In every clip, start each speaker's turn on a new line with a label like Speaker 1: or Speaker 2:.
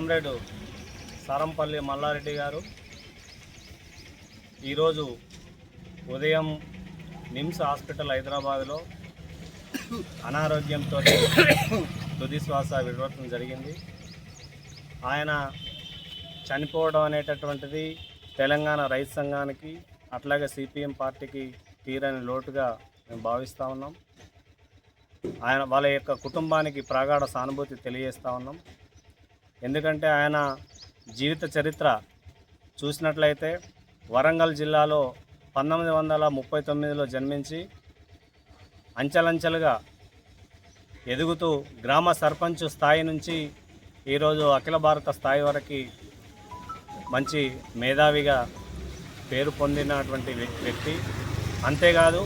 Speaker 1: Comrade Sarampalli Mallareddy గారు ఈరోజు ఉదయం నిమ్స్ హాస్పిటల్ హైదరాబాద్లో అనారోగ్యంతో తుది శ్వాస విడవటం జరిగింది. ఆయన చనిపోవడం అనేటటువంటిది తెలంగాణ రైతు సంఘానికి అట్లాగే సిపిఎం పార్టీకి తీరని లోటుగా మేము భావిస్తూ ఉన్నాం. వాళ్ళ యొక్క కుటుంబానికి ప్రగాఢ సానుభూతి తెలియజేస్తూ ఉన్నాం. ఎందుకంటే ఆయన జీవిత చరిత్ర చూసినట్లయితే వరంగల్ జిల్లాలో 1939లో జన్మించి అంచెలంచెలుగా ఎదుగుతూ గ్రామ సర్పంచ్ స్థాయి నుంచి ఈరోజు అఖిల భారత స్థాయి వరకు మంచి మేధావిగా పేరు పొందినటువంటి వ్యక్తి. అంతేకాదు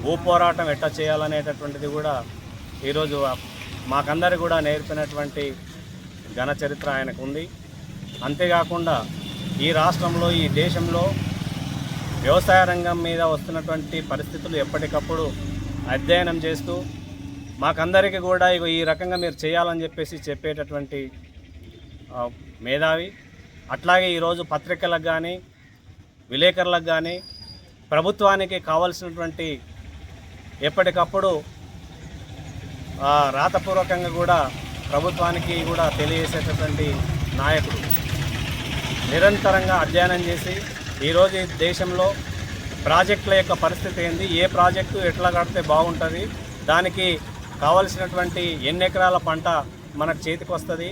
Speaker 1: భూ పోరాటం ఎట్లా చేయాలనేటటువంటిది కూడా ఈరోజు మాకందరికి కూడా నేర్పినటువంటి ఘన చరిత్ర ఆయనకు ఉంది. అంతేకాకుండా ఈ రాష్ట్రంలో ఈ దేశంలో వ్యవసాయ రంగం మీద వస్తున్నటువంటి పరిస్థితులు ఎప్పటికప్పుడు అధ్యయనం చేస్తూ మాకందరికీ కూడా ఈ రకంగా మీరు చేయాలని చెప్పేటటువంటి మేధావి. అట్లాగే ఈరోజు పత్రికలకు కానీ విలేకరులకు కానీ ప్రభుత్వానికి కావాల్సినటువంటి ఎప్పటికప్పుడు రాతపూర్వకంగా కూడా ప్రభుత్వానికి కూడా తెలియజేసేటటువంటి నాయకుడు. నిరంతరంగా అధ్యయనం చేసి ఈరోజు ఈ దేశంలో ప్రాజెక్టుల యొక్క పరిస్థితి ఏంది, ఏ ప్రాజెక్టు ఎట్లా కడితే బాగుంటుంది, దానికి కావలసినటువంటి ఎన్ని ఎకరాల పంట మనకు చేతికి వస్తుంది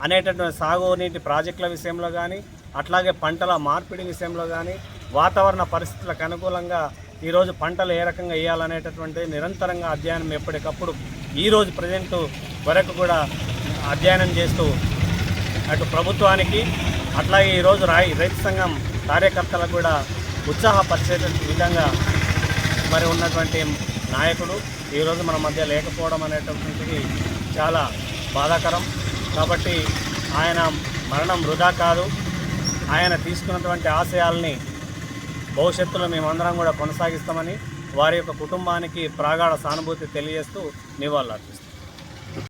Speaker 1: అనేటటువంటి సాగునీటి ప్రాజెక్టుల విషయంలో కానీ అట్లాగే పంటల మార్పిడి విషయంలో కానీ వాతావరణ పరిస్థితులకు అనుకూలంగా ఈరోజు పంటలు ఏ రకంగా వేయాలనేటటువంటి నిరంతరంగా అధ్యయనం ఎప్పటికప్పుడు ఈరోజు ప్రజెంట్ వరకు కూడా అధ్యయనం చేస్తూ అటు ప్రభుత్వానికి అట్లాగే ఈరోజు రైతు సంఘం కార్యకర్తలకు కూడా ఉత్సాహపరిచే విధంగా మరి ఉన్నటువంటి నాయకుడు ఈరోజు మన మధ్య లేకపోవడం అనేటటువంటిది చాలా బాధాకరం. కాబట్టి ఆయన మరణం వృధా కాదు. ఆయన తీసుకున్నటువంటి ఆశయాల్ని భవిష్యత్తులో మేమందరం కూడా కొనసాగిస్తామని వారి యొక్క కుటుంబానికి ప్రగాఢ సానుభూతి తెలియజేస్తూ నివాళులర్పిస్తాం.